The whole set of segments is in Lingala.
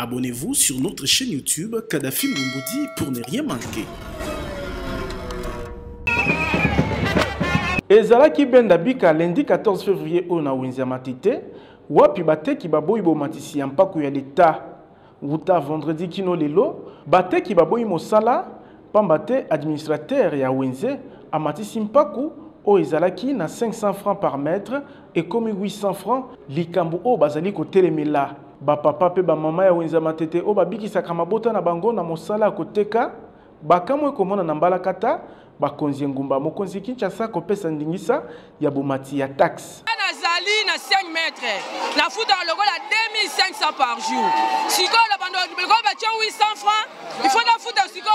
Abonnez-vous sur notre chaîne YouTube Kadhafi Moumoudi pour ne rien manquer. Ezalaki benda bika lundi 14 février au na Wenza Matete, wapi bateki baboyi bo matisi mpaku ya l'État. Wuta vendredi kino lelo, bateki baboyi mosala, pambate administrateur ya Wenze, amatisi mpaku o ezalaki na 500 francs par mètre et comme 800 francs, likambu o bazali ko telemela. Ba papa pe ba mama ya Wenza Matete o babiki sakamabota na bango na mosala koteka, bakamwe komona na mbalakata, bakonzi ngumba mokonzi Kinshasa kopesa ndingisa ya bomati ya taxe. Nazali na 5 mètres, na futa logo la 2500 par jour. Siko la bando biloko ba 800 francs, il faut na futa siko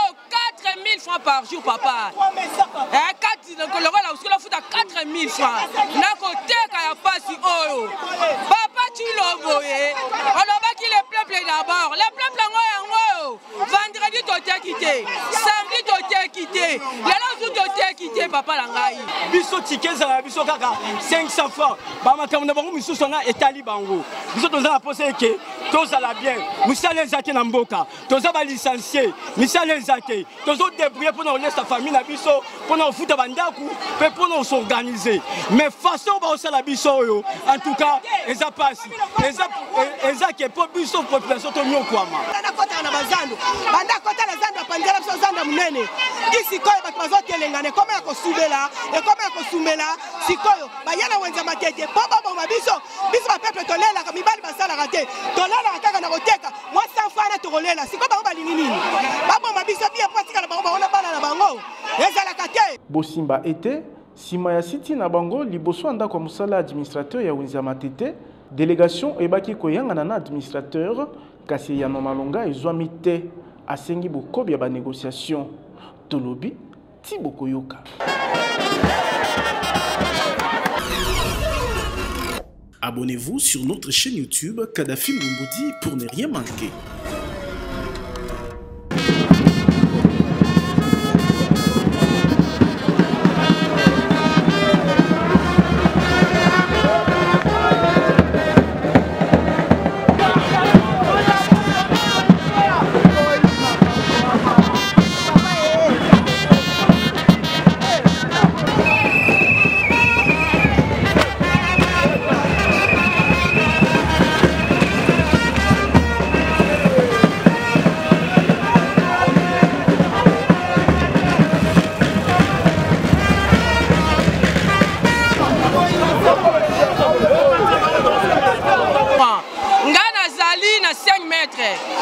4000 francs par jour papa. 4 donc logo la siko la futa 4000 francs. Na koteka ya pasi oyo. Papa tu loboye. On va qui le peuple d'abord. Le peuple yango. Vendredi to te quitté. Samedi to te quitté. Quitté papa langai biso tikeza la biso kaka 500 francs ba makambo na bango misusu na etali bango biso toza na pose ke toza la bien musale zake na mboka toza ba licencié musale zake tozo débrouiller pour nous laisser sa famille na biso pour nous futa bandaku pe pour nous s'organiser mais façon ba osala biso yo en tout cas eza pasi eza ke po biso population to nyokwama na kota na bazando banda kota na zando pandela biso zando munene disi ko ba bazotelengana koma kosumela et koma kosumela sikoyo bayana Wenza Matete baba boma biso ba peuple tolela ka mibali basala raté tolela kaka na koteka moi sans fana tolela sikoyo ba balingi nini baba boma biso bien pratique na bango ona bana na bango ezala kate Bosimba était sima ya siti na bango liboso anda kwa musala administrateur ya Wenza Matete délégation ebaki koyanga na administrateur kasi ya Malonga ezwami te asengi bokobi ya ba négociation tolobi Tiboko Yoka. Abonnez-vous sur notre chaîne YouTube Kadhafi Moumoudi pour ne rien manquer.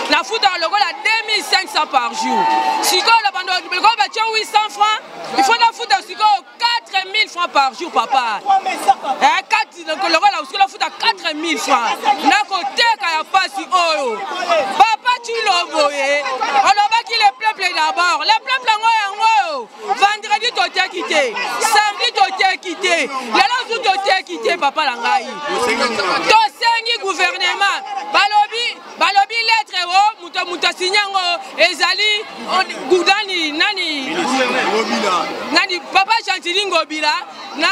Na futa logo la 2500 par jour. Siko la bando biloko ba 800 francs, il faut na futa siko 4000 francs par jour papa. 4 donc logo la siko la futa 4000 francs. Na koteka ya pasi oyo. Papa tu loboye. On va qui le peuple d'abord. Le peuple yango. Vendredi to te quitté. Samedi to te quitté. Le to te quitté papa langai. To sengi gouvernement. Balobi lettre o muta sinyango ezali gudani nani papa Chantiling Ngobila na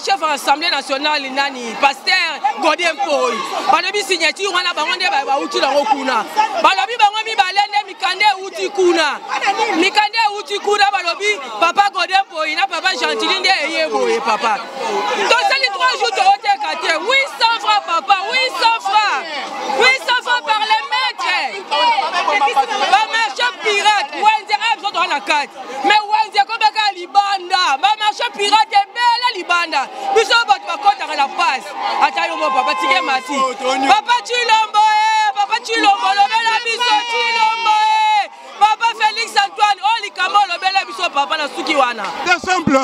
chef de l'Assemblée nationale nani pasteur Godin Poy balobi signature wana bango nde ba uti lango kuna balobi bango mi balende mikande uti kuna balobi papa Godin Poy na papa Chantiling nde eyeboye papa to sali 3 jours to oteka te 800 francs papa 800 francs par les mètres. Ba marché pirate, Wenza abso to na 4. Mais Wenza ko baka libanda, ba marché pirate bela libanda. Biso ba kota la passe. Atayo mo papa tike mati. Papa Chilombo lobela biso Chilombo. Papa Félix Antoine oli kamo lobela biso papa na suki wana. C'est simple.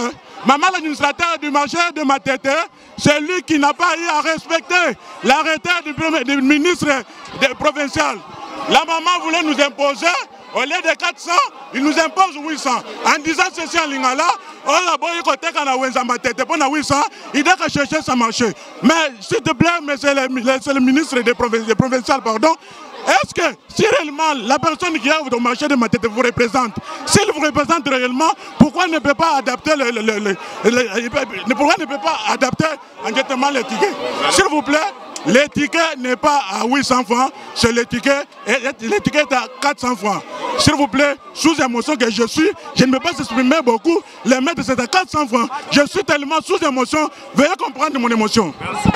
Maman l'administrateur du marché de Matete, c'est lui qui n'a pas eu à respecter l'arrêté du ministre provincial. La maman voulait nous imposer, au lieu de 400, il nous impose 800. En disant ceci en lingala, on a beau y Wenza Matete pour 800, il doit chercher sa marché. Mais s'il te plaît, mais c'est le ministre des provincial, pardon. Est-ce que si réellement la personne qui est au marché de Matete vous représente, s'il vous représente réellement, pourquoi ne peut pas adapter pourquoi ne peut pas adapter entièrement les tickets? S'il vous plaît, Les tickets n'est pas à 800 francs, c'est les tickets est à 400 francs. S'il vous plaît, sous émotion que je suis, je ne peux pas s'exprimer beaucoup. Les maîtres, c'est à 400 francs. Je suis tellement sous émotion. Veuillez comprendre mon émotion. Merci.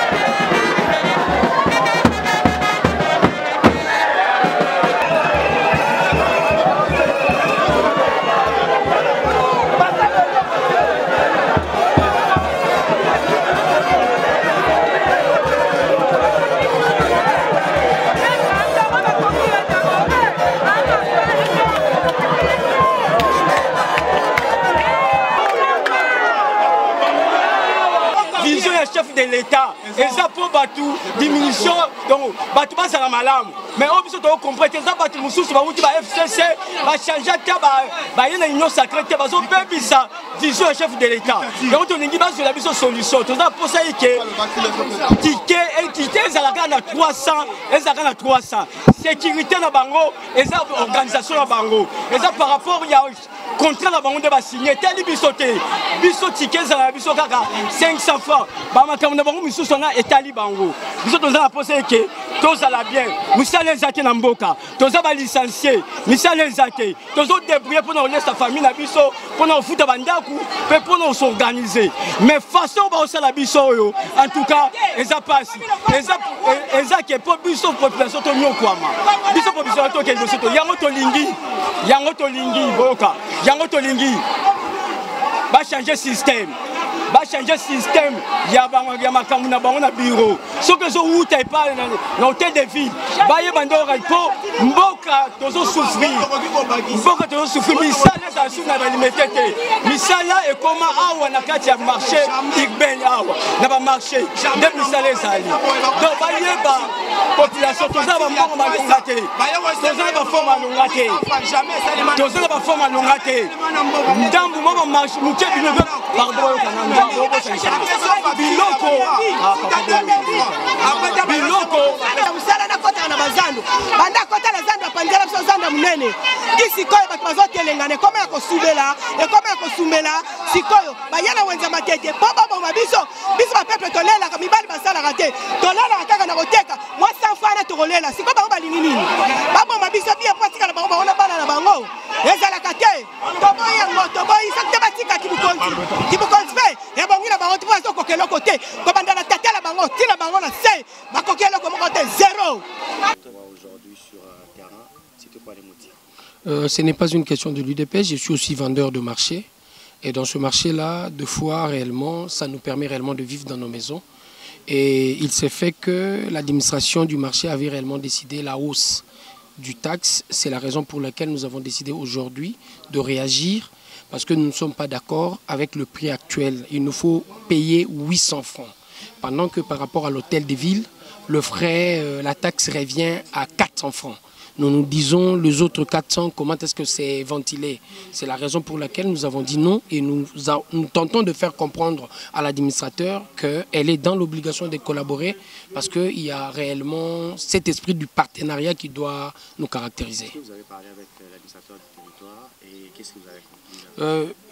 Chef de l'État, et ça pour Batou, diminution, donc Batou va la malam. Mais on peut comprendre que ça Batou Moussous, FCC, va changer la union sacrée, va faire ça, vision chef de l'État. Donc on dit que la solution, tout ça pour ça que ticket, ils ont 300, ils ont 300. Sécurité dans Bango, ils ont organisation dans Bango. Et ça par rapport à contrat la bango de signer tel bisoté biso ticket za biso kaka 500 francs ba makambo na bango misusu na etali bango biso toza na poser que toza la bien musala ezaki na mboka toza ba licencié musala ezaki tozo débrouiller pour na laisser sa famille na biso pour na futa bandaku pe pour na s'organiser mais façon ba osala biso yo en tout cas eza passe eza que pour biso population to nyokwama biso population to ke biso to yango to lingi boka yango tolingi va changer système ya makambo na bango na bureau soki ezowuta epai na hôtel de ville bayeba ndora po mboka tozosouffrir misala ezala suki na balimete te misala ekoma awa na kati ya marché urbain awa na bamarché nde misala ezali donc bayeba population toza bambongo malonga te toza na baforme alonga te toza na baforme alonga te ndambu mo bamarché moke bino pardon oyokana ndambu biloko musala na kota na bazando banda kota na zando apanzela biso zando munene kisikoyo bato bazotelengana ekoma ya kosumela sikoyo bayana wenza matete po baboma biso bapeple tolelaka mibali basalaka te tolelaka kaka na koteka mwa sanfana tokolela sikoyo bango balingi nini baboma biso bie po atikala bango baona bana na bango ezalaka te toboyi yango toboyi soki te batika kibukonzi mpe ebongi na bango tipo azokokela eloko te kobanda na tata la bango tina bango na se bakoki eloko moko te zéro. Aujourd'hui sur terrain, c'était quoi les motifs? Ce n'est pas une question de l'UDPS, je suis aussi vendeur de marché. Et dans ce marché-là, de fois réellement, ça nous permet réellement de vivre dans nos maisons. Et il s'est fait que l'administration du marché avait réellement décidé la hausse du taxe. C'est la raison pour laquelle nous avons décidé aujourd'hui de réagir parce que nous ne sommes pas d'accord avec le prix actuel. Il nous faut payer 800 francs. Pendant que par rapport à l'hôtel de ville, le frais, la taxe revient à 400 francs. Nous nous disons, les autres 400, comment est-ce que c'est ventilé? C'est la raison pour laquelle nous avons dit non et nous tentons de faire comprendre à l'administrateur qu'elle est dans l'obligation de collaborer parce qu'il y a réellement cet esprit du partenariat qui doit nous caractériser. Est-ce que vous avez parlé avec l'administrateur du territoire et qu'est-ce que vous avez compris?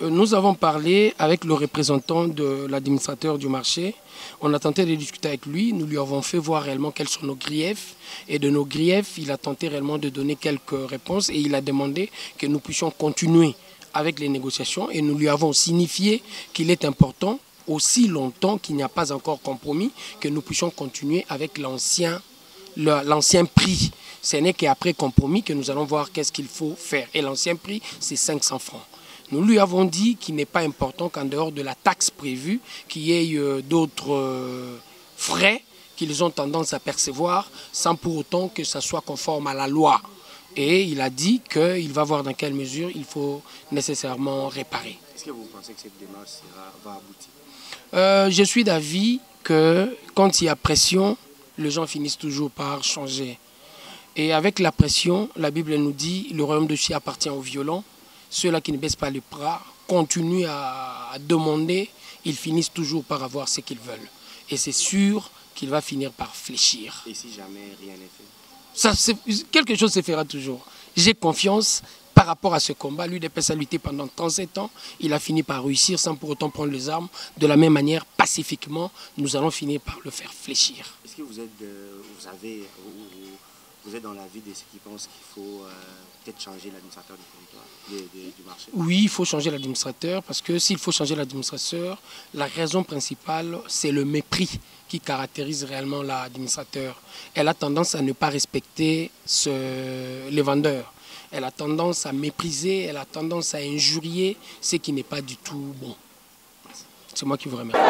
Nous avons parlé avec le représentant de l'administrateur du marché. On a tenté de discuter avec lui. Nous lui avons fait voir réellement quels sont nos griefs. Et de nos griefs, il a tenté réellement de donner quelques réponses. Et il a demandé que nous puissions continuer avec les négociations. Et nous lui avons signifié qu'il est important, aussi longtemps qu'il n'y a pas encore compromis, que nous puissions continuer avec l'ancien prix. Ce n'est qu'après compromis que nous allons voir qu'est-ce qu'il faut faire. Et l'ancien prix, c'est 500 francs. Nous lui avons dit qu'il n'est pas important qu'en dehors de la taxe prévue, qu'il y ait d'autres frais qu'ils ont tendance à percevoir sans pour autant que ça soit conforme à la loi. Et il a dit qu'il va voir dans quelle mesure il faut nécessairement réparer. Est-ce que vous pensez que cette démarche va aboutir? Je suis d'avis que quand il y a pression, les gens finissent toujours par changer. Et avec la pression, la Bible nous dit le royaume de Dieu appartient aux violents. Ceux-là qui ne baissent pas les bras continuent à demander, ils finissent toujours par avoir ce qu'ils veulent. Et c'est sûr qu'il va finir par fléchir. Et si jamais rien n'est fait? Quelque chose se fera toujours. J'ai confiance par rapport à ce combat, l'UDPS a lutté pendant 37 ans. Il a fini par réussir sans pour autant prendre les armes. De la même manière, pacifiquement, nous allons finir par le faire fléchir. Est-ce que vous êtes dans la vie de ceux qui pensent qu'il faut peut-être changer l'administrateur du territoire, du marché? Oui, il faut changer l'administrateur parce que s'il faut changer l'administrateur, la raison principale, c'est le mépris qui caractérise réellement l'administrateur. Elle a tendance à ne pas respecter les vendeurs. Elle a tendance à mépriser, elle a tendance à injurier, ce qui n'est pas du tout bon. C'est moi qui vous remercie.